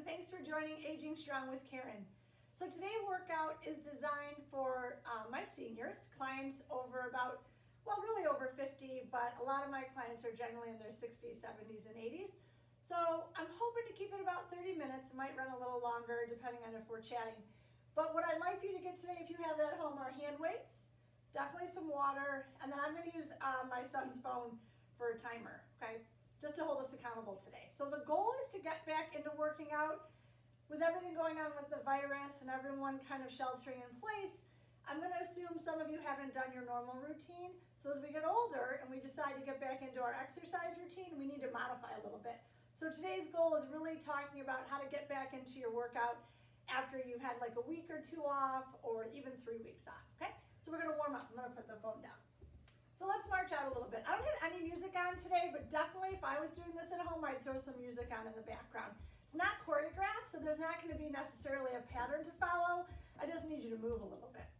Thanks for joining Aging Strong with Karen. So today's workout is designed for my seniors, clients over really over 50, but a lot of my clients are generally in their 60s, 70s, and 80s. So I'm hoping to keep it about 30 minutes. It might run a little longer depending on if we're chatting. But what I'd like for you to get today, if you have it at home, are hand weights, definitely some water, and then I'm going to use my son's phone for a timer, okay? Just to hold us accountable today. So the goal is to get back into working out. With everything going on with the virus and everyone kind of sheltering in place, I'm going to assume some of you haven't done your normal routine. So as we get older and we decide to get back into our exercise routine, we need to modify a little bit. So today's goal is really talking about how to get back into your workout after you've had like a week or two off or even 3 weeks off, okay? So we're going to warm up. I'm going to put the phone down. So let's march out a little bit. I don't have any music on today, but definitely if I was doing this at home, I'd throw some music on in the background. It's not choreographed, so there's not going to be necessarily a pattern to follow. I just need you to move a little bit.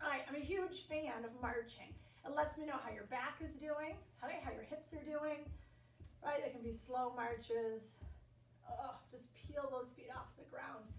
All right, I'm a huge fan of marching. It lets me know how your back is doing, how your hips are doing, right? They can be slow marches. Oh, just peel those feet off the ground.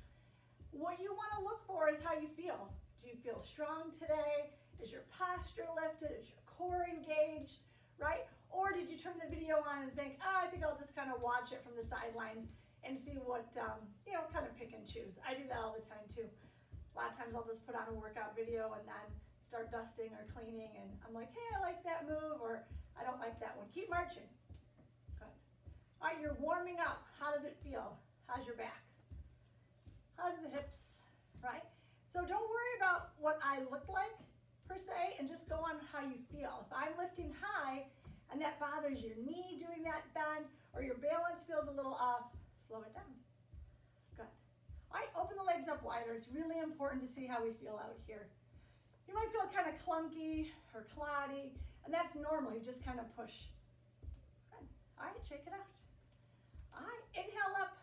What you want to look for is how you feel. Do you feel strong today? Is your posture lifted? Is your core engaged, right? Or did you turn the video on and think, oh, I think I'll just kind of watch it from the sidelines and see what, kind of pick and choose. I do that all the time too. A lot of times I'll just put on a workout video and then start dusting or cleaning and I'm like, hey, I like that move or I don't like that one. Keep marching. Good. All right, you're warming up. How does it feel? How's your back? How's the hips, right? So don't worry about what I look like per se and just go on how you feel. If I'm lifting high and that bothers your knee doing that bend or your balance feels a little off, slow it down. Good. All right, open the legs up wider. It's really important to see how we feel out here. You might feel kind of clunky or cloddy, and that's normal. You just kind of push. Good. All right, shake it out. All right, inhale up.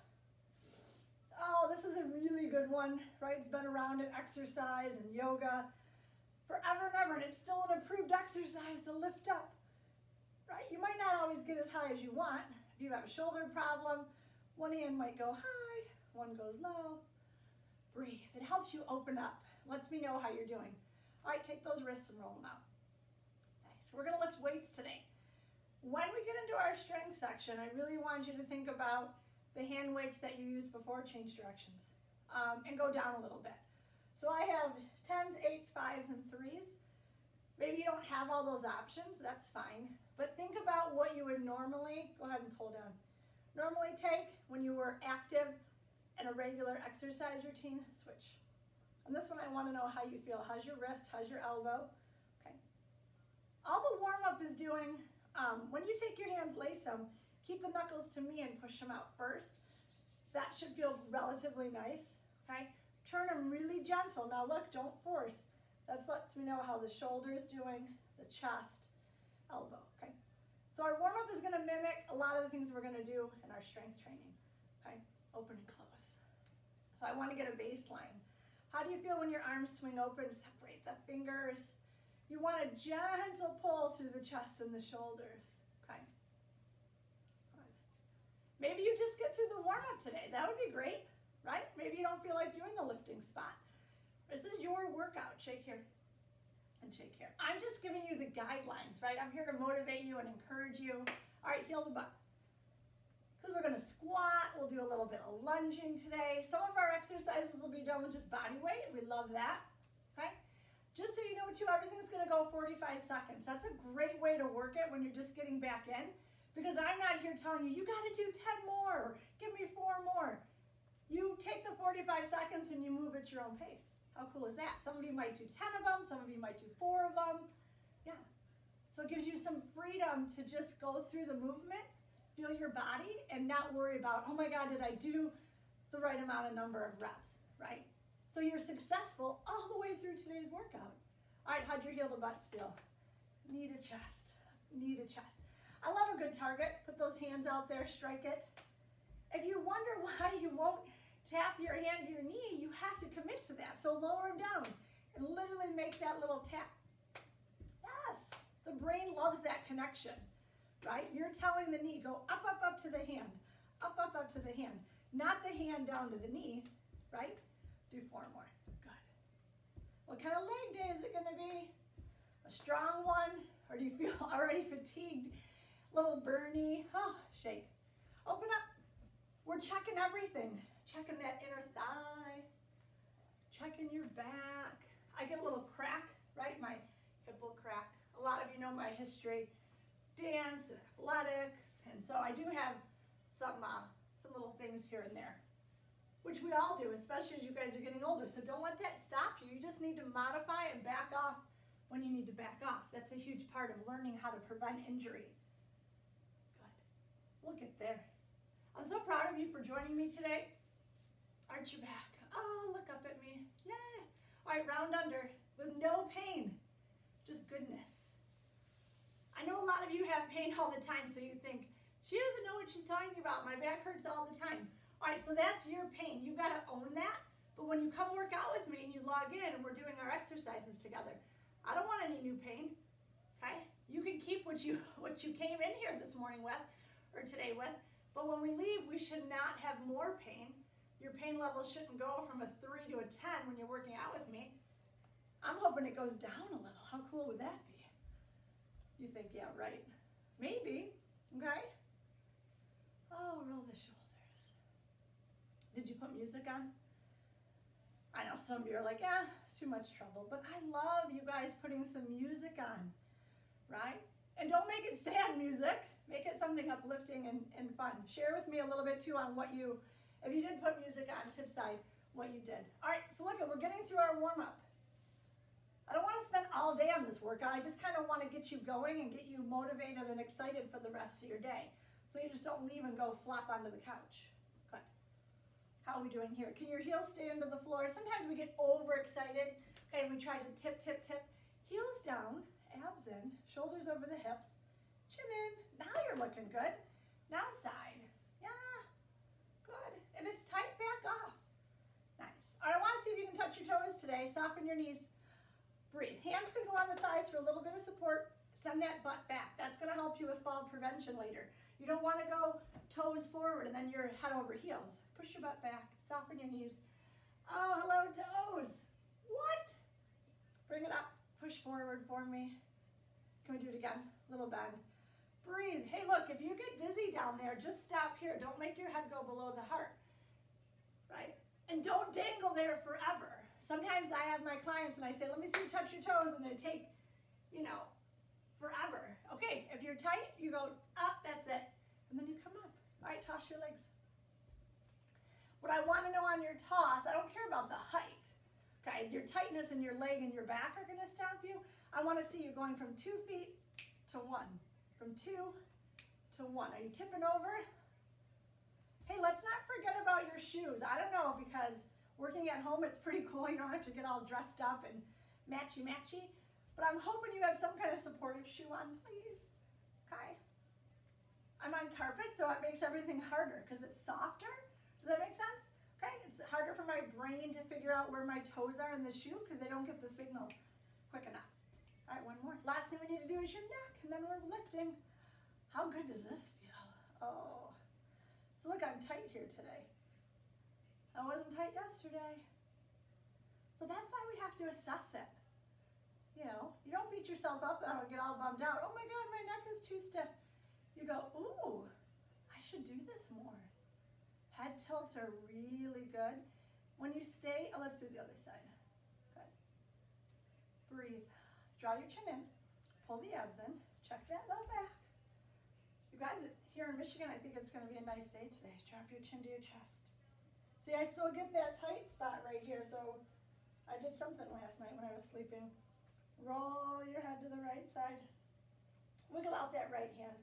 Oh, this is a really good one, right? It's been around in exercise and yoga forever and ever, and it's still an approved exercise to lift up, right? You might not always get as high as you want. If you have a shoulder problem, one hand might go high, one goes low. Breathe. It helps you open up. Lets me know how you're doing. All right, take those wrists and roll them out. Nice. We're going to lift weights today. When we get into our strength section, I really want you to think about the hand weights that you used before, change directions, and go down a little bit. So I have 10s, 8s, 5s, and 3s. Maybe you don't have all those options, that's fine. But think about what you would normally, go ahead and pull down, normally take when you were active in a regular exercise routine, switch. And this one I want to know how you feel. How's your wrist? How's your elbow? Okay. All the warm up is doing, when you take your hands, lace them, keep the knuckles to me and push them out first. That should feel relatively nice, okay? Turn them really gentle. Now look, don't force. That lets me know how the shoulder is doing, the chest, elbow, okay? So our warm-up is gonna mimic a lot of the things we're gonna do in our strength training, okay? Open and close. So I wanna get a baseline. How do you feel when your arms swing open? Separate the fingers. You want a gentle pull through the chest and the shoulders, okay? Maybe you just get through the warm-up today. That would be great, right? Maybe you don't feel like doing the lifting spot. This is your workout. Shake here and shake here. I'm just giving you the guidelines, right? I'm here to motivate you and encourage you. All right, heel to butt. Because we're going to squat. We'll do a little bit of lunging today. Some of our exercises will be done with just body weight. We love that, okay? Just so you know, too, everything's going to go 45 seconds. That's a great way to work it when you're just getting back in. Because I'm not here telling you, you got to do 10 more, or give me 4 more. You take the 45 seconds and you move at your own pace. How cool is that? Some of you might do 10 of them, some of you might do 4 of them. Yeah. So it gives you some freedom to just go through the movement, feel your body, and not worry about, oh my God, did I do the right amount of number of reps, right? So you're successful all the way through today's workout. All right, how'd your heel to butts feel? Knee to chest, knee to chest. I love a good target. Put those hands out there, strike it. If you wonder why you won't tap your hand to your knee, you have to commit to that. So lower them down and literally make that little tap. Yes, the brain loves that connection, right? You're telling the knee, go up, up, up to the hand, up, up, up to the hand. not the hand down to the knee, right? Do 4 more, good. What kind of leg day is it gonna be? A strong one, or do you feel already fatigued? Little burny, oh, shake. Open up, we're checking everything. Checking that inner thigh, checking your back. I get a little crack, right? My hip will crack. A lot of you know my history, dance and athletics, and so I do have some little things here and there, which we all do, especially as you guys are getting older. So don't let that stop you. You just need to modify and back off when you need to back off. That's a huge part of learning how to prevent injury. Good. Look at there. I'm so proud of you for joining me today. Arch your back. Oh, look up at me. Yay. All right, round under with no pain, just goodness. I know a lot of you have pain all the time, so you think, she doesn't know what she's talking about. My back hurts all the time. All right, so that's your pain. You've got to own that. But when you come work out with me and you log in and we're doing our exercises together, I don't want any new pain, okay? You can keep what you came in here this morning with or today with, but when we leave, we should not have more pain. Your pain level shouldn't go from a 3 to a 10 when you're working out with me. I'm hoping it goes down a little. How cool would that be? You think, yeah, right. Maybe, okay? Oh, roll the shoulders. Did you put music on? I know some of you are like, it's too much trouble, but I love you guys putting some music on, right? And don't make it sad music. Make it something uplifting and fun. Share with me a little bit too on what you, if you did put music on, tip side, what you did. All right, so look, we're getting through our warm-up. I don't want to spend all day on this workout. I just kind of want to get you going and get you motivated and excited for the rest of your day. So you just don't leave and go flop onto the couch. Good. How are we doing here? Can your heels stay into the floor? Sometimes we get overexcited. Okay, we try to tip, tip, tip. Heels down, abs in, shoulders over the hips, chin in. Now you're looking good. Now side. Yeah, good. If it's tight, back off. Nice. All right, I want to see if you can touch your toes today. Soften your knees. Breathe. Hands can go on the thighs for a little bit of support. Send that butt back. That's going to help you with fall prevention later. You don't want to go toes forward and then you're head over heels. Push your butt back. Soften your knees. Oh, hello, toes. What? Bring it up. Push forward for me. Can we do it again? Little bend. Breathe. Hey, look, if you get dizzy down there, just stop here. Don't make your head go below the heart, right? And don't dangle there forever. Sometimes I have my clients and I say, let me see you touch your toes, and they take, forever. Okay, if you're tight, you go up, that's it. And then you come up. All right, toss your legs. What I want to know on your toss, I don't care about the height. Okay, your tightness in your leg and your back are going to stop you. I want to see you going from 2 feet to 1. From 2 to 1. Are you tipping over? Hey, let's not forget about your shoes. I don't know, because working at home, it's pretty cool. You don't have to get all dressed up and matchy-matchy. But I'm hoping you have some kind of supportive shoe on, please. Okay? I'm on carpet, so it makes everything harder because it's softer. Does that make sense? Okay? It's harder for my brain to figure out where my toes are in the shoe because they don't get the signal quick enough. All right, one more. Last thing we need to do is your neck, and then we're lifting. How good does this feel? Oh. So look, I'm tight here today. I wasn't tight yesterday. So that's why we have to assess it. You don't beat yourself up and get all bummed out. Oh my God, my neck is too stiff. You go, ooh, I should do this more. Head tilts are really good. When you stay, let's do the other side. Good. Breathe. Draw your chin in. Pull the abs in. Check that low back. You guys, here in Michigan, I think it's going to be a nice day today. Drop your chin to your chest. See, I still get that tight spot right here, so I did something last night when I was sleeping. Roll your head to the right side. Wiggle out that right hand.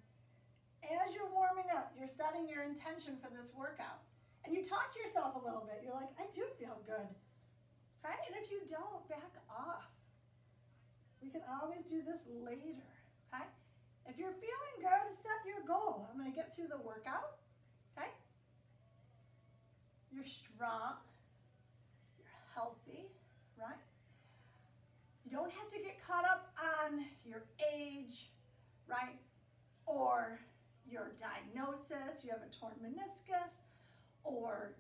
As you're warming up, you're setting your intention for this workout. And you talk to yourself a little bit. You're like, I do feel good. Okay? And if you don't, back off. We can always do this later. Okay? If you're feeling good, set your goal. I'm going to get through the workout. Okay? You're strong. You're healthy, right? You don't have to get caught up on your age, right? Or your diagnosis, you have a torn meniscus, or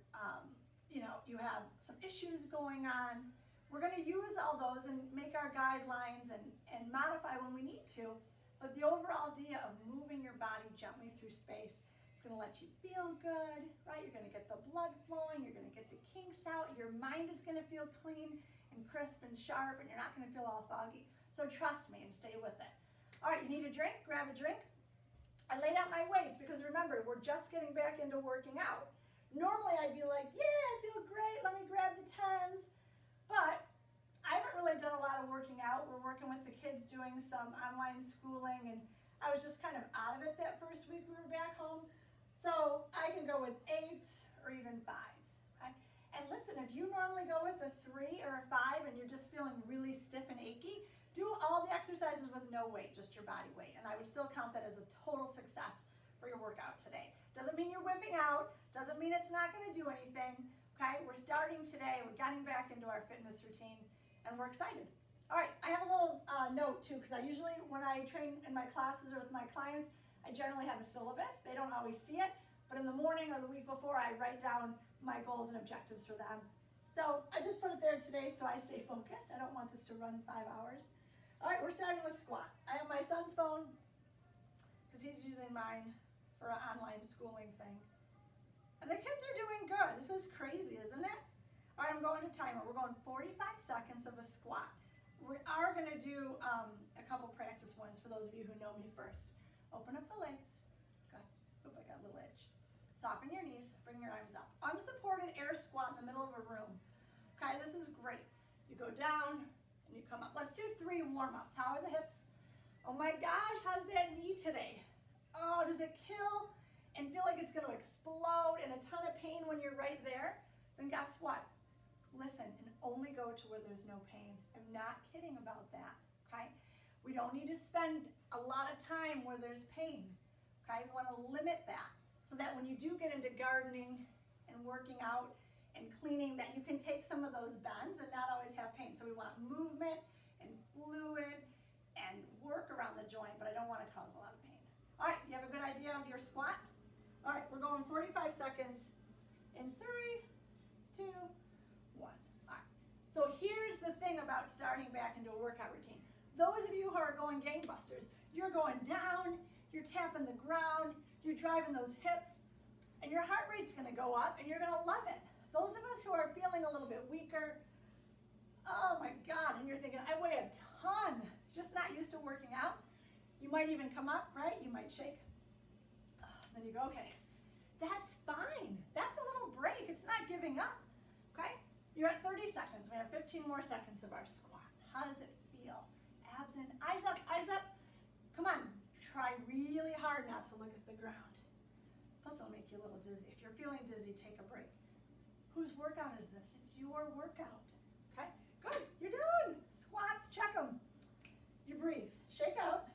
you have some issues going on. We're going to use all those and make our guidelines and modify when we need to. But the overall idea of moving your body gently through space, it's going to let you feel good, right? You're going to get the blood flowing. You're going to get the kinks out. Your mind is going to feel clean and crisp and sharp, and you're not going to feel all foggy. So trust me and stay with it. All right, you need a drink? Grab a drink. I laid out my weights because remember, we're just getting back into working out. Normally I'd be like, yeah, I feel great. Let me grab the 10s. But I haven't really done a lot of working out. We're working with the kids doing some online schooling, and I was just kind of out of it that first week we were back home. So I can go with 8s or even 5s. Okay? And listen, if you normally go with a 3 or a 5 and you're just feeling really stiff and achy, do all the exercises with no weight, just your body weight. And I would still count that as a total success for your workout today. Doesn't mean you're wimping out, doesn't mean it's not gonna do anything, okay? We're starting today, we're getting back into our fitness routine, and we're excited. All right, I have a little note too, because I usually, when I train in my classes or with my clients, I generally have a syllabus. They don't always see it, but in the morning or the week before, I write down my goals and objectives for them. So I just put it there today so I stay focused. I don't want this to run 5 hours. All right, we're starting with squat. I have my son's phone, because he's using mine for an online schooling thing. And the kids are doing good. This is crazy, isn't it? All right, I'm going to timer. We're going 45 seconds of a squat. We are going to do a couple practice ones for those of you who know me first. Open up the legs. Good. Oop, I got a little itch. Soften your knees. Bring your arms up. Unsupported air squat in the middle of a room. Okay, this is great. You go down and you come up. Let's do 3 warm-ups. How are the hips? Oh my gosh, how's that knee today? Oh, does it kill and feel like it's going to explode and a ton of pain when you're right there? Then guess what? Listen, and only go to where there's no pain. I'm not kidding about that, okay? We don't need to spend a lot of time where there's pain, okay? We want to limit that so that when you do get into gardening and working out and cleaning, that you can take some of those bends and not always have pain. So we want movement and fluid and work around the joint, but I don't want to cause a lot of pain. All right, you have a good idea of your squat? All right, we're going 45 seconds in 3, 2, 1. All right. So here's the thing about starting back into a workout routine. Those of you who are going gangbusters, you're going down, you're tapping the ground, you're driving those hips, and your heart rate's gonna go up and you're gonna love it. Those of us who are feeling a little bit weaker, oh my God, and you're thinking, I weigh a ton, just not used to working out. You might even come up, right? You might shake. Then you go, okay, that's fine. That's a little break. It's not giving up, okay? You're at 30 seconds. We have 15 more seconds of our squat. How does it feel? Abs in, eyes up, eyes up. Come on, try really hard not to look at the ground. Plus it'll make you a little dizzy. If you're feeling dizzy, take a break. Whose workout is this? It's your workout, okay? Good, you're done. Squats, check them. You breathe, shake out.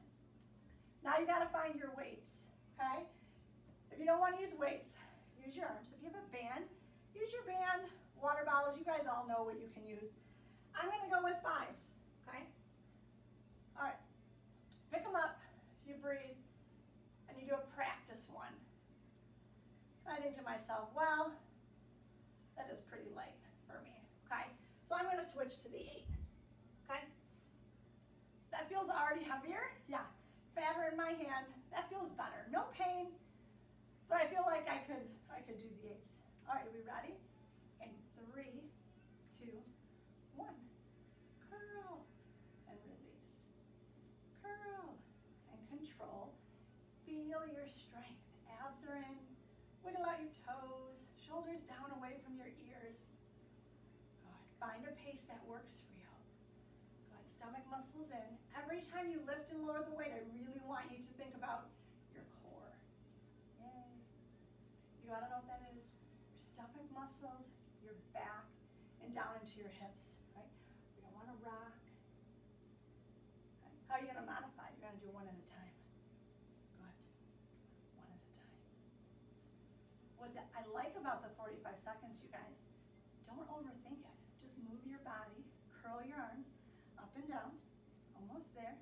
Now you gotta find your weights, okay? If you don't wanna use weights, use your arms. If you have a band, use your band. Water bottles, you guys all know what you can use. I'm gonna go with 5s, okay? All right, pick them up, you breathe, and you do a practice one. I think to myself, well, that is pretty light for me, okay? So I'm gonna switch to the 8, okay? That feels already heavier, yeah. Fatter in my hand, that feels better. No pain, but I feel like I could do the 8s. All right, are we ready? In 3, 2, 1. Curl and release. Curl and control. Feel your strength. Abs are in. Wiggle out your toes. Shoulders down away from your ears. Good. Find a pace that works for you. Good. Stomach muscles in. Every time you lift and lower the weight, I really want you to think about your core. Yay. You gotta know what that is. Your stomach muscles, your back, and down into your hips, right? We don't wanna rock. Okay. How are you gonna modify? You're gonna do one at a time. Good. One at a time. What I like about the 45 seconds, you guys, don't overthink it. Just move your body, curl your arms up and down, almost there.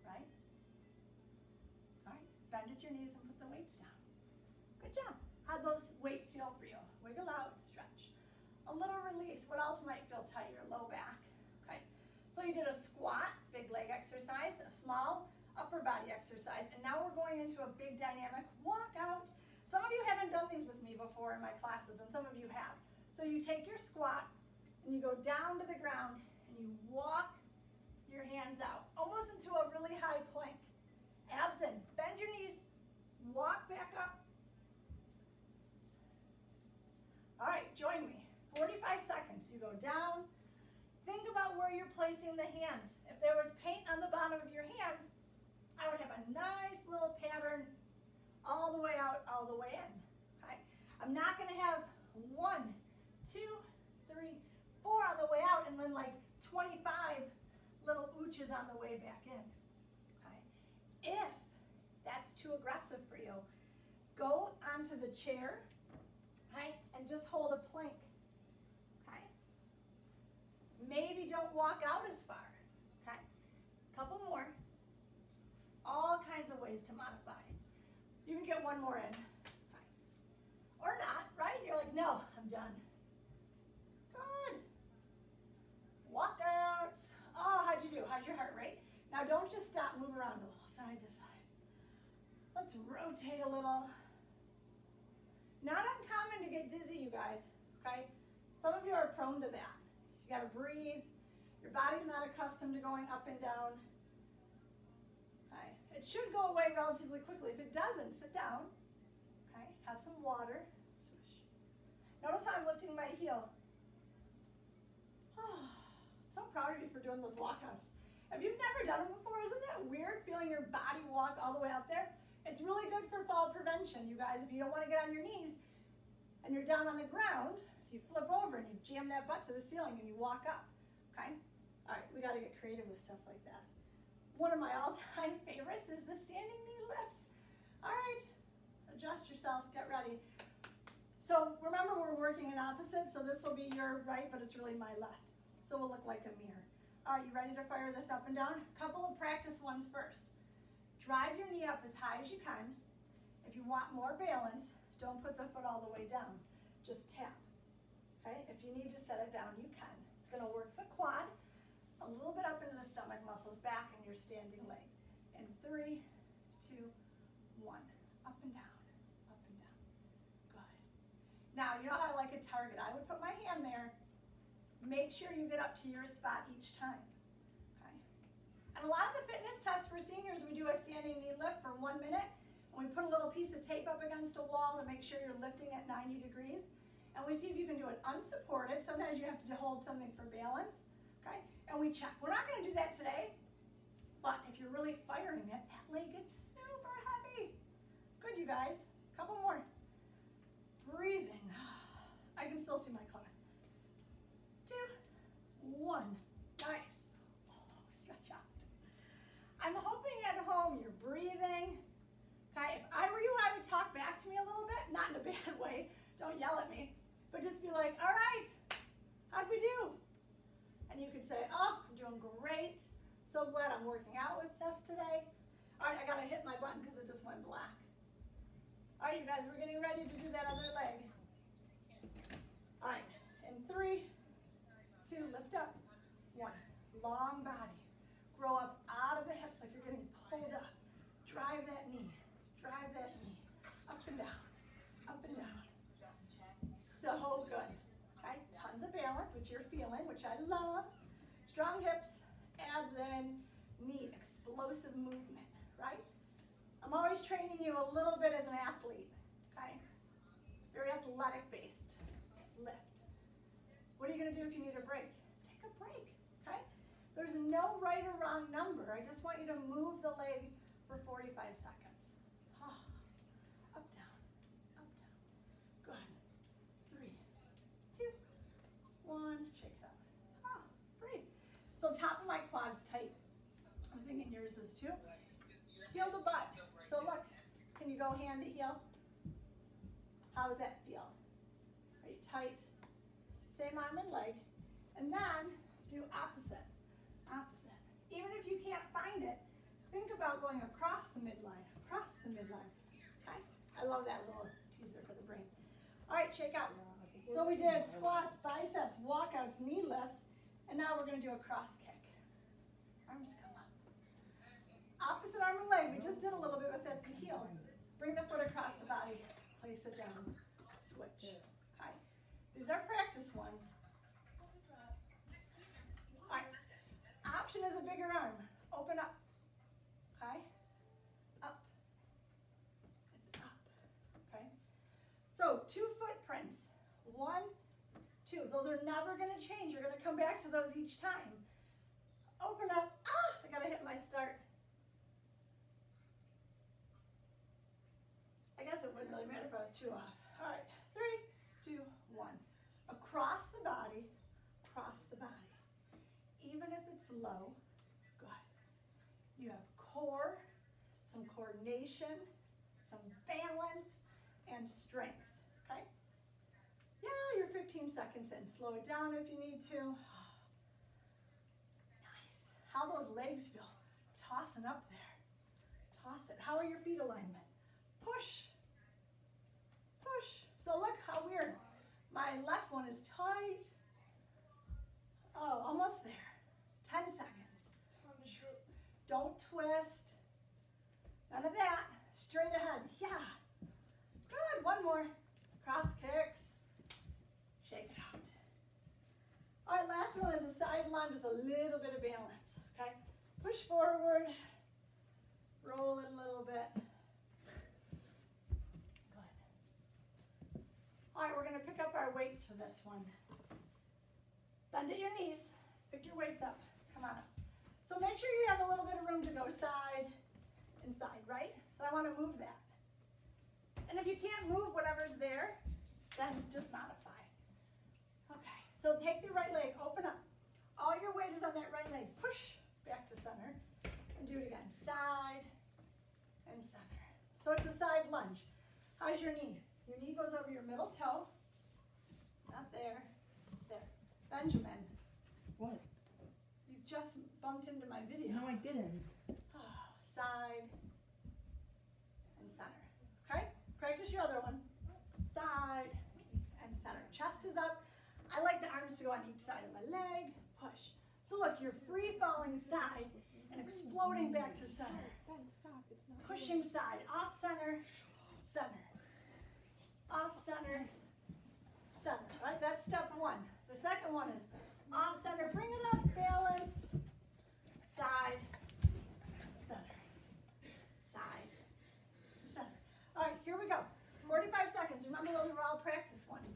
Right? All right, bend at your knees and put the weights down. Good job. How'd those weights feel for you? Wiggle out, stretch. A little release. What else might feel tight? Your low back. Okay. So you did a squat, big leg exercise, a small upper body exercise, and now we're going into a big dynamic walkout. Some of you haven't done these with me before in my classes, and some of you have. So you take your squat, and you go down to the ground, and you walk your hands out, almost into a really high plank. Abs in, bend your knees, walk back up. All right, join me. 45 seconds. You go down. Think about where you're placing the hands. If there was paint on the bottom of your hands, I would have a nice little pattern all the way out, all the way in. Okay? I'm not going to have 1, 2, 3, 4 on the way out and then like 25 little ooches on the way back in. Okay? If that's too aggressive for you, go onto the chair, okay, and just hold a plank. Okay? Maybe don't walk out as far. Okay? Couple more. All kinds of ways to modify. You can get one more in. Okay. Or not, right? You're like, no, I'm done. Good. Walkouts. Oh, how'd you do? How's your heart rate? Now don't just stop, move around a little, side to side. Let's rotate a little. Not uncommon to get dizzy, you guys, okay? Some of you are prone to that. You gotta breathe. Your body's not accustomed to going up and down. Okay. It should go away relatively quickly. If it doesn't, sit down. Okay. Have some water. Swish. Notice how I'm lifting my heel. Oh, I'm so proud of you for doing those walkouts. If you've never done them before, isn't that weird, feeling your body walk all the way out there? It's really good for fall prevention, you guys. If you don't want to get on your knees and you're down on the ground, you flip over and you jam that butt to the ceiling and you walk up. Okay? All right, we got to get creative with stuff like that. One of my all-time favorites is the standing knee lift. All right, adjust yourself, get ready. So remember, we're working in opposites, so this will be your right, but it's really my left. So we'll look like a mirror. All right, you ready to fire this up and down? A couple of practice ones first. Drive your knee up as high as you can. If you want more balance, don't put the foot all the way down. Just tap. Okay? If you need to set it down, you can. It's going to work the quad, a little bit up into the stomach muscles, back in your standing leg. In 3, 2, 1. Up and down, up and down. Good. Now, you know how I like a target. I would put my hand there. Make sure you get up to your spot each time. Okay? And a lot of the fitness tests for seniors, we do a standing knee lift for 1 minute, and we put a little piece of tape up against a wall to make sure you're lifting at 90 degrees. And we see if you can do it unsupported. Sometimes you have to hold something for balance. Okay? And we check. We're not going to do that today, but if you're really firing it, that leg gets super heavy. Good, you guys. Couple more. Breathing. I can still see my clock. 2, 1. Nice. Oh, stretch out. I'm hoping at home you're breathing. Okay, if I were you, I would talk back to me a little bit, not in a bad way. Don't yell at me, but just be like, all right, how'd we do? And you could say, oh, I'm doing great. So glad I'm working out with us today. All right, I gotta hit my button because it just went black. All right, you guys, we're getting ready to do that other leg. All right, in 3, 2, lift up. 1, long body. Grow up out of the hips like you're getting pulled up. Drive that knee, up and down, up and down. So good, okay? Tons of balance, which you're feeling, which I love. Strong hips, abs in, neat, explosive movement, right? I'm always training you a little bit as an athlete, okay? Very athletic-based lift. What are you gonna do if you need a break? Take a break, okay? There's no right or wrong number. I just want you to move the leg for 45 seconds. Up, down, up, down. Good. 3, 2, 1. Shake it out. Breathe. So top of my quad's tight. I'm thinking yours is too. Heel the butt. So look, can you go hand to heel? How does that feel? Are you tight? Same arm and leg. And then do opposite. Opposite. Even if you can't find it, think about going across the midline, okay? I love that little All right, shake out. So we did squats, biceps, walkouts, knee lifts, and now we're gonna do a cross kick. Arms come up. Opposite arm and leg, we just did a little bit with it, the heel. Bring the foot across the body, place it down, switch. Okay. These are practice ones. All right. Option is a bigger arm. Open up. Okay. Up. And up. Okay. So 2 footprints. 1, 2. Those are never going to change. You're going to come back to those each time. Open up. Ah, I got to hit my start. I guess it wouldn't really matter if I was 2 off. All right. 3, 2, 1. Across the body. Across the body. Even if it's low, good. You have core, some coordination, some balance, and strength, okay? Yeah, you're 15 seconds in. Slow it down if you need to. Nice. How those legs feel. Tossing up there. Toss it. How are your feet alignment? Push. Push. So look how weird. My left one is tight. Oh, almost there. 10 seconds. Don't twist. None of that. Straight ahead. Yeah. Good. One more. Cross kicks. Shake it out. All right, last one is a side lunge with a little bit of balance. Okay? Push forward. Roll it a little bit. Good. All right, we're going to pick up our weights for this one. Bend at your knees. Pick your weights up. Come on up. So make sure you have a little bit of room to go side and side, right? So I want to move that. And if you can't move whatever's there, then just modify. Okay, so take the right leg, open up. All your weight is on that right leg. Push back to center and do it again. Side and center. So it's a side lunge. How's your knee? Your knee goes over your middle toe. Not there. There. Benjamin. What? You just bumped into my video. No, I didn't. Side and center. Okay? Practice your other one. Side and center. Chest is up. I like the arms to go on each side of my leg. Push. So look, you're free falling side and exploding back to center. Pushing side. Off center. Center. Off center. Center. Right? That's step 1. The second one is off center, bring it up, balance, side, center, side, center. All right, here we go. 45 seconds. Remember, those are all practice ones.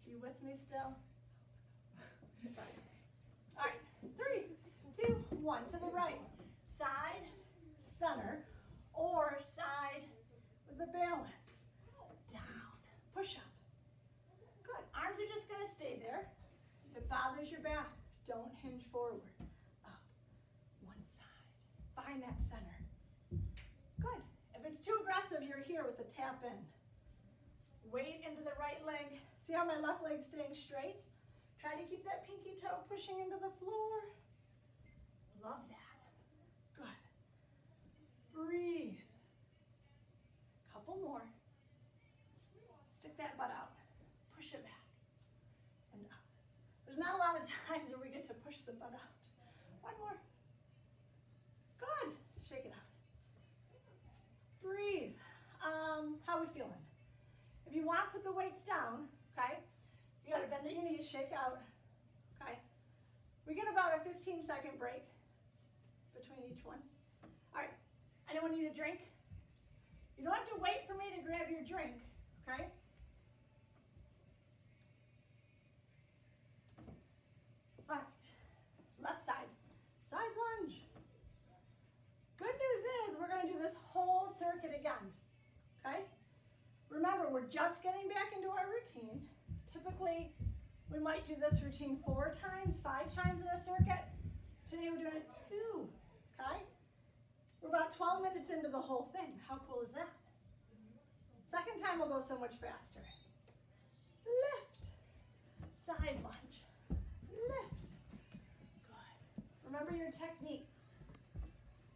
You with me still? All right, 3, 2, 1. To the right. Side, center, or side with the balance. Down. Push up. Good. Arms are just going to stay there. If it bothers your back, don't hinge forward. Up. One side. Find that center. Good. If it's too aggressive, you're here with a tap in. Weight into the right leg. See how my left leg's staying straight? Try to keep that pinky toe pushing into the floor. Love that. Good. Breathe. Couple more. Stick that butt out. Push it back. And up. There's not a lot of times where we get to push the butt out. One more. Good. Shake it out. Breathe. How are we feeling? If you want, put the weights down, okay? You gotta bend at your knees, shake out, okay? We get about a 15-second break between each one. All right, anyone need a drink? You don't have to wait for me to grab your drink, okay? All right, left side, side lunge. Good news is we're gonna do this whole circuit again, okay? Remember, we're just getting back into our routine. Typically, we might do this routine 4 times, 5 times in a circuit. Today we're doing it 2, okay? We're about 12 minutes into the whole thing. How cool is that? Second time we'll go so much faster. Lift, side lunge, lift. Good. Remember your technique.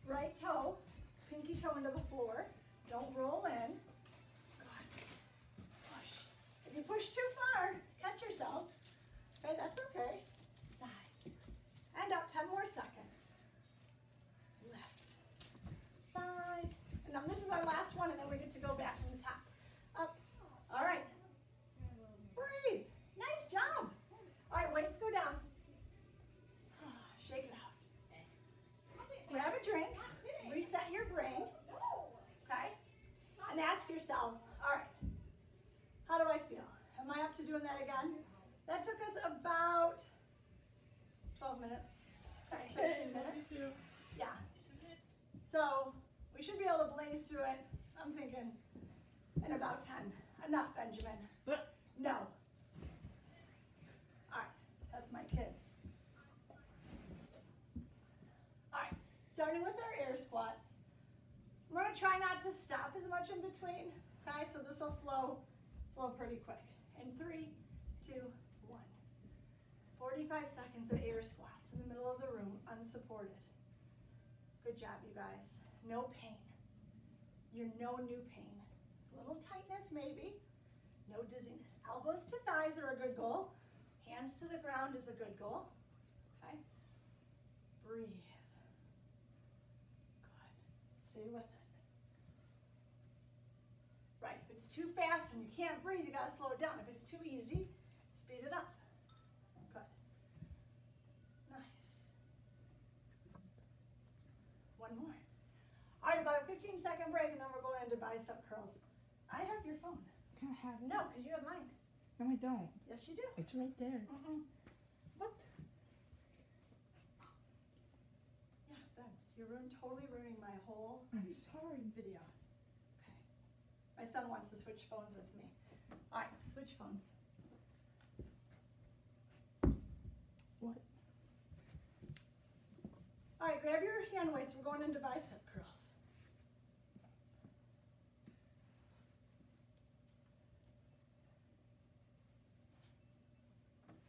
Right toe, pinky toe into the floor. Don't roll in. Good. Push. is our last one, and then we get to go back to the top. Up. All right. Breathe. Nice job. All right, weights go down. Shake it out. Grab a drink. Reset your brain. Okay? And ask yourself, all right, how do I feel? Am I up to doing that again? That took us about 12 minutes. Okay, 13 minutes. Yeah. So we should be able to blaze through it, I'm thinking, in about 10. Enough, Benjamin. But No. All right, that's my kids. All right, starting with our air squats. We're gonna try not to stop as much in between, okay? So this will flow pretty quick. In 3, 2, 1. 45 seconds of air squats in the middle of the room, unsupported. Good job, you guys. No pain. You're no new pain. A little tightness, maybe. No dizziness. Elbows to thighs are a good goal. Hands to the ground is a good goal. Okay? Breathe. Good. Stay with it. Right, if it's too fast and you can't breathe, you gotta slow it down. If it's too easy, speed it up. Good. Nice. One more. All right, about a 15-second break, and then we're going into bicep curls. I have your phone. can I have it? No, because you have mine. No, I don't. Yes, you do. It's right there. What? Yeah, Ben, you're totally ruining my whole I'm sorry. video. Okay. My son wants to switch phones with me. All right, switch phones. What? All right, grab your hand weights. We're going into bicep curls.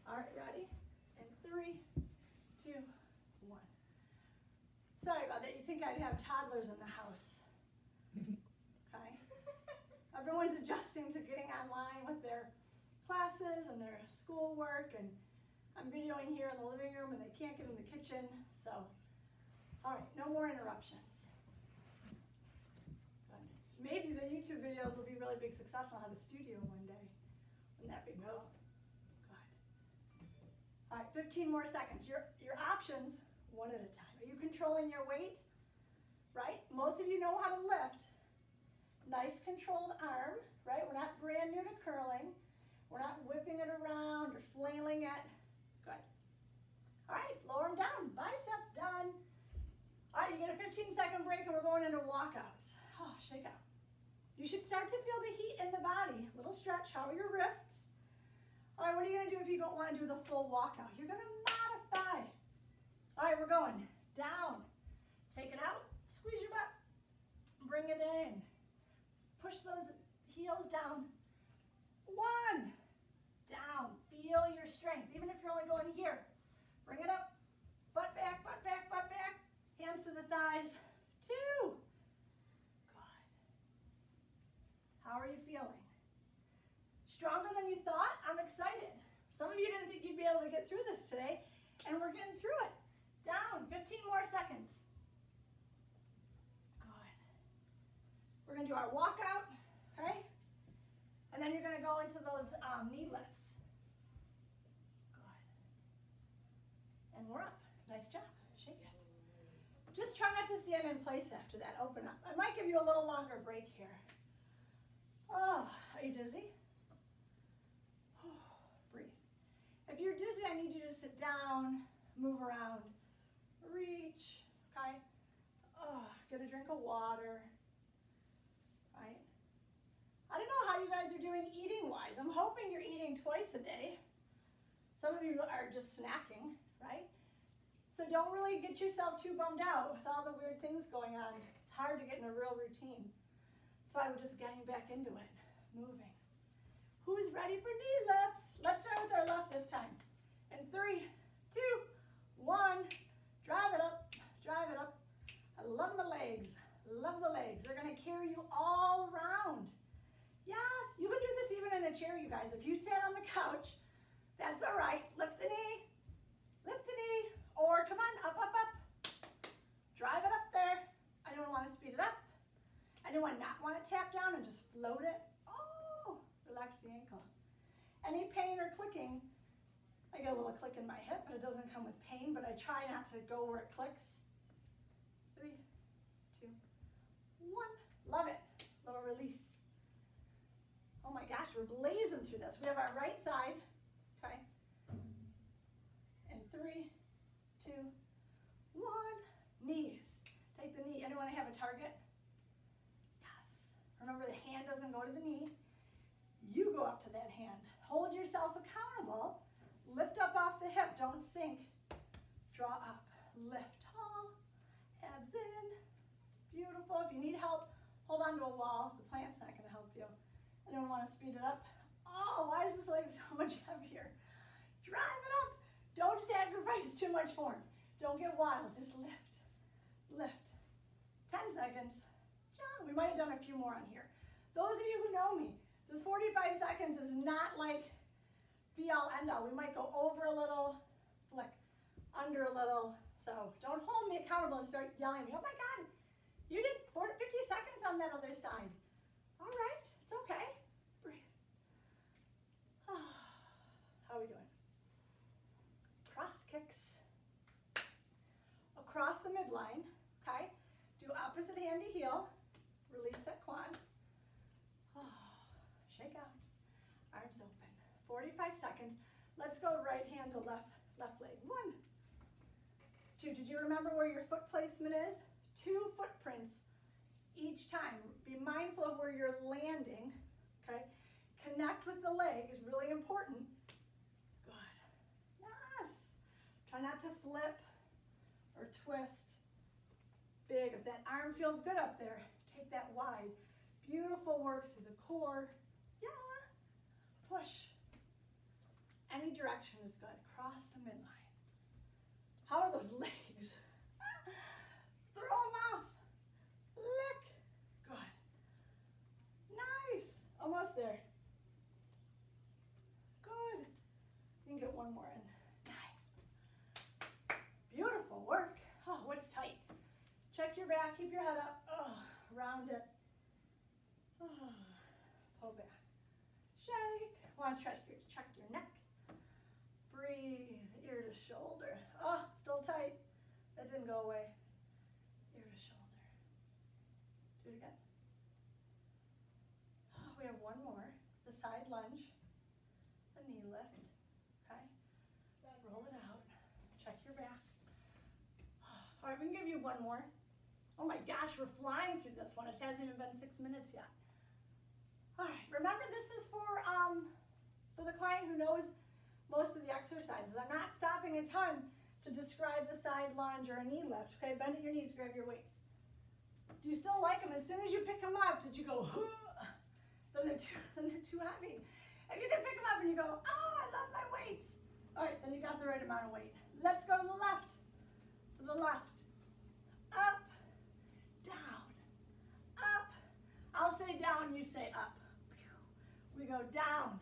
All right, ready? And 3, 2, 1. Sorry about that. You think I'd have toddlers in the house. Okay? Everyone's adjusting to getting online with their classes and their schoolwork, and I'm videoing here in the living room and they can't get in the kitchen, so, all right, no more interruptions. Good. Maybe the YouTube videos will be really big success and I'll have a studio one day. Wouldn't that be cool? Good. All right, 15 more seconds. Your options, one at a time. Are you controlling your weight? Right? Most of you know how to lift. Nice controlled arm, right? We're not brand new to curling. We're not whipping it around or flailing it. Good. All right, lower them down. Biceps done. All right, you get a 15-second break and we're going into walkouts. Oh, shake out. You should start to feel the heat in the body. Little stretch. How are your wrists? All right, what are you going to do if you don't want to do the full walkout? You're going to modify. All right, we're going down. Take it out. Squeeze your butt. Bring it in. Push those heels down. 1. Down. Feel your strength, even if you're only going here. Bring it up. Butt back, butt back, butt back. Hands to the thighs. 2. Good. How are you feeling? Stronger than you thought? I'm excited. Some of you didn't think you'd be able to get through this today, and we're getting through it. Down. 15 more seconds. Good. We're going to do our walkout, okay? And then you're going to go into those knee lifts. Good. And we're up. Nice job. Shake it. Just try not to stand in place after that. Open up. I might give you a little longer break here. Oh, are you dizzy? Breathe. If you're dizzy, I need you to sit down, move around, reach, okay? Oh, get a drink of water, right? I don't know how you guys are doing eating-wise. I'm hoping you're eating twice a day. Some of you are just snacking, right? So don't really get yourself too bummed out with all the weird things going on. It's hard to get in a real routine. That's why we're just getting back into it, moving. Who's ready for knee lifts? Let's start with our left this time. In 3, 2, 1. Drive it up, drive it up. I love the legs, love the legs. They're gonna carry you all around. Yes, you can do this even in a chair, you guys. If you sat on the couch, that's all right. Lift the knee, or come on, up, up, up. Drive it up there. Anyone want to speed it up? Anyone not want to tap down and just float it? Oh, relax the ankle. Any pain or clicking? I get a little click in my hip, but it doesn't come with pain, but I try not to go where it clicks. 3, 2, 1. Love it. Little release. Oh my gosh, we're blazing through this. We have our right side, okay? And 3, 2, 1. Knees. Take the knee. Anyone have a target? Yes. Remember, the hand doesn't go to the knee. You go up to that hand. Hold yourself accountable. Lift up off the hip. Don't sink. Draw up. Lift tall. Abs in. Beautiful. If you need help, hold on to a wall. The plant's not going to help you. Anyone want to speed it up? Oh, why is this leg so much heavier? Drive it up. Don't sacrifice too much form. Don't get wild. Just lift. Lift. 10 seconds. We might have done a few more on here. Those of you who know me, this 45 seconds is not like be all end all. We might go over a little, flick, under a little. So don't hold me accountable and start yelling at me. Oh my God, you did 50 seconds on that other side. All right, it's okay. Breathe. How are we doing? Cross kicks. Across the midline, okay? Do opposite hand to heel. Release that quad. Shake out. Arms open. 45 seconds. Let's go right hand to left leg. 1, 2. Did you remember where your foot placement is? 2 footprints each time. Be mindful of where you're landing, okay? Connect with the leg is really important. Good. Yes. Try not to flip or twist. Big. If that arm feels good up there, take that wide. Beautiful work through the core. Yeah. Push. Any direction is good. Cross the midline. How are those legs? Throw them off. Lick. Good. Nice. Almost there. Good. You can get one more in. Nice. Beautiful work. Oh, what's tight? Check your back. Keep your head up. Oh, round it. Oh, pull back. Shake. Want to check your neck. Breathe. Ear to shoulder. Oh, still tight. That didn't go away. Ear to shoulder. Do it again. Oh, we have one more. The side lunge. The knee lift. Okay. Roll it out. Check your back. All right, we can give you one more. Oh my gosh, we're flying through this one. It hasn't even been 6 minutes yet. All right, remember this is for the client who knows most of the exercises. I'm not stopping a ton to describe the side lunge or a knee lift. Okay, bend at your knees, grab your weights. Do you still like them? As soon as you pick them up, did you go, then they're too heavy. If you can pick them up and you go, oh, I love my weights. All right, then you got the right amount of weight. Let's go to the left. To the left. Up, down, up. I'll say down, you say up. We go down.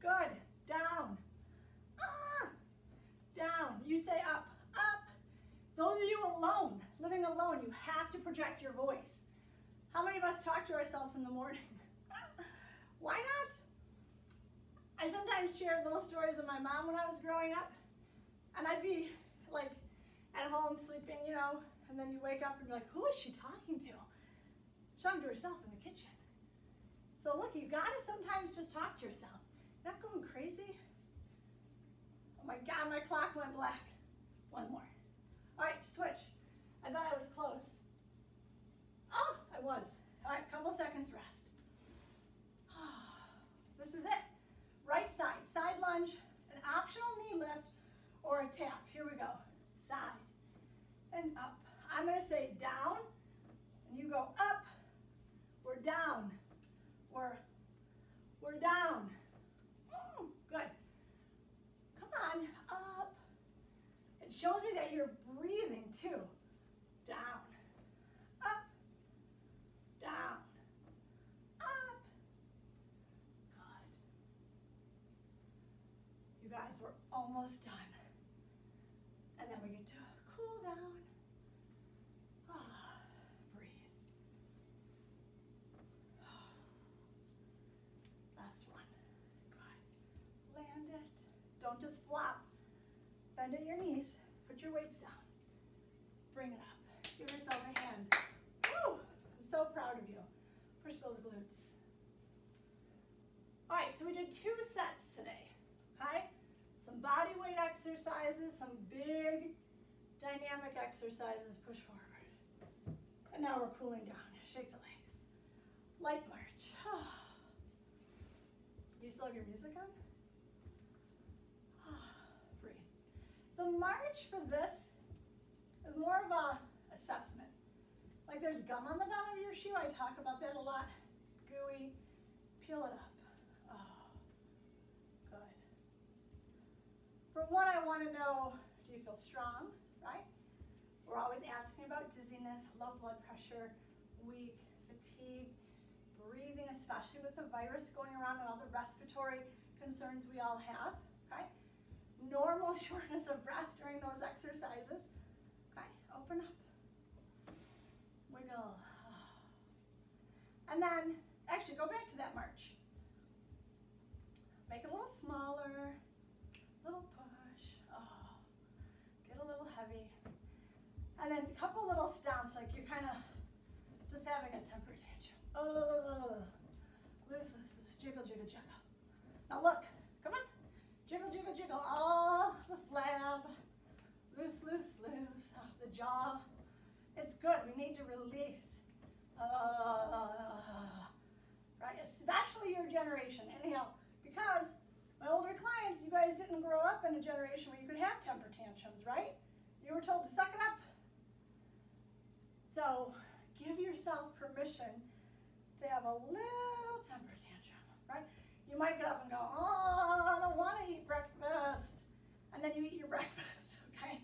Good. Down. Down. You say up. Up. Those of you alone, living alone, you have to project your voice. How many of us talk to ourselves in the morning? Why not? I sometimes share little stories of my mom when I was growing up, and I'd be like at home sleeping, you know, and then you wake up and you're like, who is she talking to? She's talking to herself in the kitchen. So look, you gotta sometimes just talk to yourself. You're not going crazy. Oh my God, my clock went black. One more. All right, switch. I thought I was close. Oh, I was. All right, couple seconds rest. This is it. Right side, side lunge, an optional knee lift or a tap. Here we go. Side and up. I'm gonna say down, and you go up. We're down. We're down. Good. Come on, up. It shows me that you're breathing too. Down, up, down, up. Good. You guys, we're almost done. And then we get to cool down. Breathe. Don't just flop. Bend at your knees. Put your weights down. Bring it up. Give yourself a hand. Woo! I'm so proud of you. Push those glutes. All right, so we did 2 sets today, okay? Some body weight exercises, some big dynamic exercises. Push forward. And now we're cooling down. Shake the legs. Light march. You still have your music on? Breathe. The march for this is more of a assessment. Like there's gum on the bottom of your shoe. I talk about that a lot. Gooey. Peel it up. Oh, good. For one, I want to know, do you feel strong, right? We're always asking about dizziness, low blood pressure, weak, fatigue, breathing, especially with the virus going around and all the respiratory concerns we all have, okay? Normal shortness of breath during those exercises, okay? Open up, wiggle. And then, actually go back to that march. Make it a little smaller, little push, get a little heavy. And then a couple little stomps, like you're kind of just having a temper tantrum. Loose, loose, loose, jiggle, jiggle, jiggle. Now look, come on. Jiggle, jiggle, jiggle, all the flab. Loose, loose, loose, off the jaw. It's good, we need to release. Right, especially your generation, inhale. Because my older clients, you guys didn't grow up in a generation where you could have temper tantrums, right? You were told to suck it up. So give yourself permission to have a little temper tantrum, right? You might get up and go, oh, I don't want to eat breakfast. And then you eat your breakfast, okay?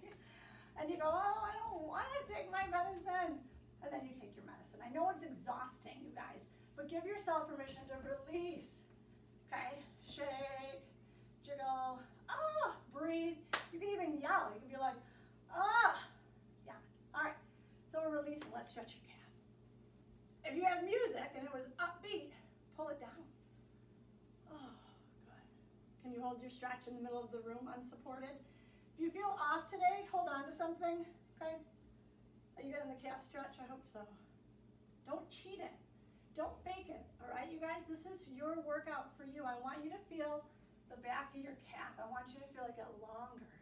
And you go, oh, I don't want to take my medicine. And then you take your medicine. I know it's exhausting, you guys, but give yourself permission to release, okay? Shake, jiggle, breathe. You can even yell. You can be like, yeah, all right. So we're releasing, let's stretch your calf. If you have music and it was upbeat, pull it down. Oh, good. Can you hold your stretch in the middle of the room unsupported? If you feel off today, hold on to something, okay? Are you getting the calf stretch? I hope so. Don't cheat it. Don't fake it, all right, you guys? This is your workout for you. I want you to feel the back of your calf. I want you to feel like it longer,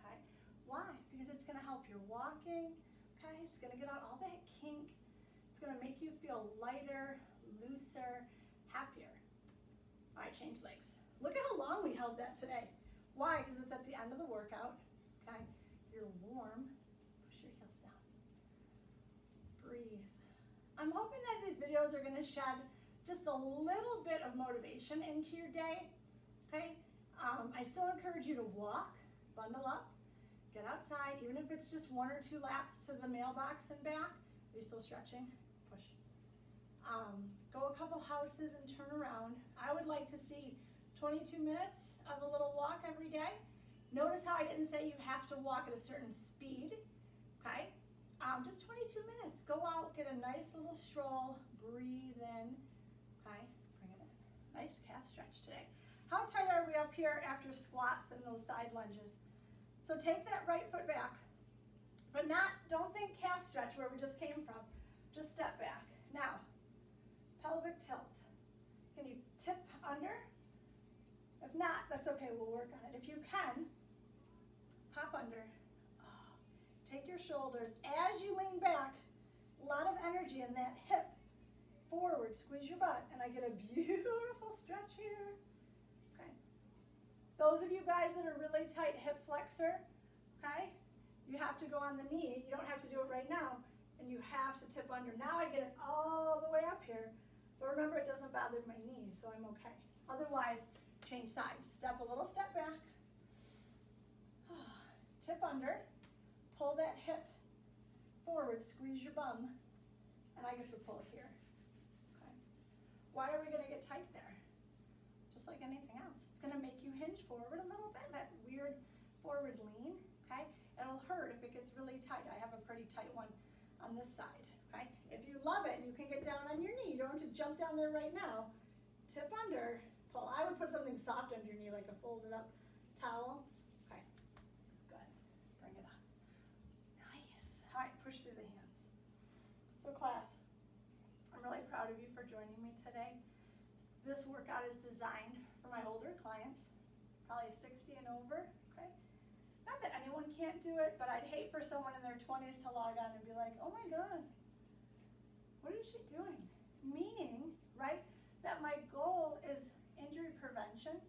okay? Why? Because it's gonna help your walking, okay? It's gonna get out all that kink. It's gonna make you feel lighter, looser, happier. All right, change legs. Look at how long we held that today. Why? Because it's at the end of the workout, okay? You're warm. Push your heels down. Breathe. I'm hoping that these videos are gonna shed just a little bit of motivation into your day, okay? I still encourage you to walk, bundle up, get outside, even if it's just 1 or 2 laps to the mailbox and back. Are you still stretching? Push. Go a couple houses and turn around. I would like to see 22 minutes of a little walk every day. Notice how I didn't say you have to walk at a certain speed, okay? Just 22 minutes. Go out, get a nice little stroll, breathe in, okay? Bring it in. Nice calf stretch today. How tight are we up here after squats and those side lunges? So take that right foot back, but don't think calf stretch where we just came from. Just step back. Now, pelvic tilt. Can you tip under? If not, that's okay, we'll work on it. If you can, hop under. Take your shoulders as you lean back, a lot of energy in that hip. Forward, squeeze your butt, and I get a beautiful stretch here. Okay. Those of you guys that are really tight hip flexor, okay, you have to go on the knee. You don't have to do it right now, and you have to tip under. Now I get it all the way up here, but remember it doesn't bother my knee, so I'm okay. Otherwise, change sides. Step a little step back. Tip under. Pull that hip forward, squeeze your bum, and I get to pull it here. Okay. Why are we gonna get tight there? Just like anything else. It's gonna make you hinge forward a little bit, that weird forward lean, okay? It'll hurt if it gets really tight. I have a pretty tight one on this side, okay? If you love it, you can get down on your knee. You don't have to jump down there right now. Tip under, pull. I would put something soft under your knee, like a folded up Towel. Okay. Good. Bring it up. Nice. All right, push through the hands. So class, I'm really proud of you for joining me today. This workout is designed for my older clients, probably 60 and over, okay? Not that anyone can't do it, but I'd hate for someone in their 20s to log on and be like, oh my God, what is she doing? Meaning, right, that my goal is injury prevention,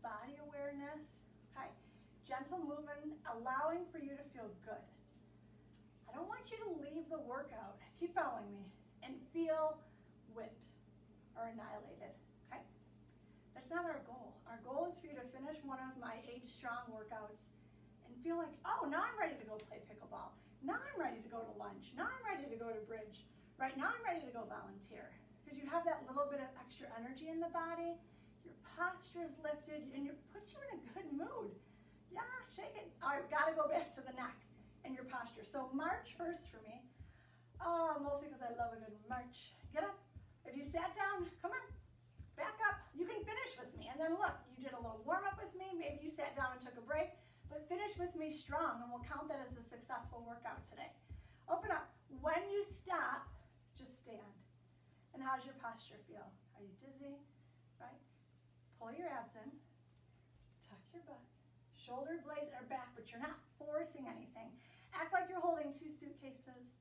body awareness, okay? Gentle movement, allowing for you to feel good. I don't want you to leave the workout, keep following me, and feel whipped or annihilated, okay? That's not our goal. Our goal is for you to finish one of my 8 strong workouts and feel like, oh, now I'm ready to go play pickleball. Now I'm ready to go to lunch. Now I'm ready to go to bridge. Right now I'm ready to go volunteer. Because you have that little bit of extra energy in the body, your posture is lifted, and it puts you in a good mood. Yeah, shake it. All right, gotta go back to the neck and your posture. So march first for me. Mostly because I love a good march. Get up. If you sat down, come on, back up. You can finish with me. And then look, you did a little warm up with me. Maybe you sat down and took a break, but finish with me strong, and we'll count that as a successful workout today. Open up. When you stop, just stand. And how's your posture feel? Are you dizzy? Right? Pull your abs in. Tuck your butt. Shoulder blades are back, but you're not forcing anything. Act like you're holding 2 suitcases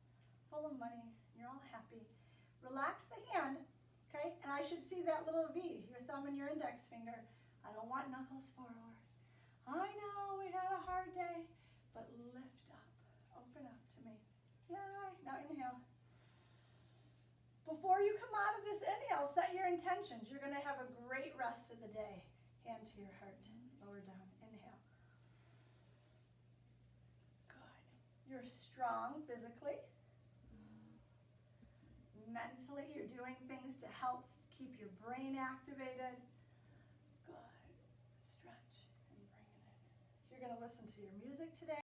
full of money. You're all happy. Relax the hand, okay? And I should see that little V, your thumb and your index finger. I don't want knuckles forward. I know we had a hard day, but lift up. Open up to me. Yay. Now inhale. Before you come out of this inhale, set your intentions. You're going to have a great rest of the day. Hand to your heart. Lower down. Inhale. Good. You're strong physically. Mentally, you're doing things to help keep your brain activated. Good. Stretch and bring it in. You're going to listen to your music today.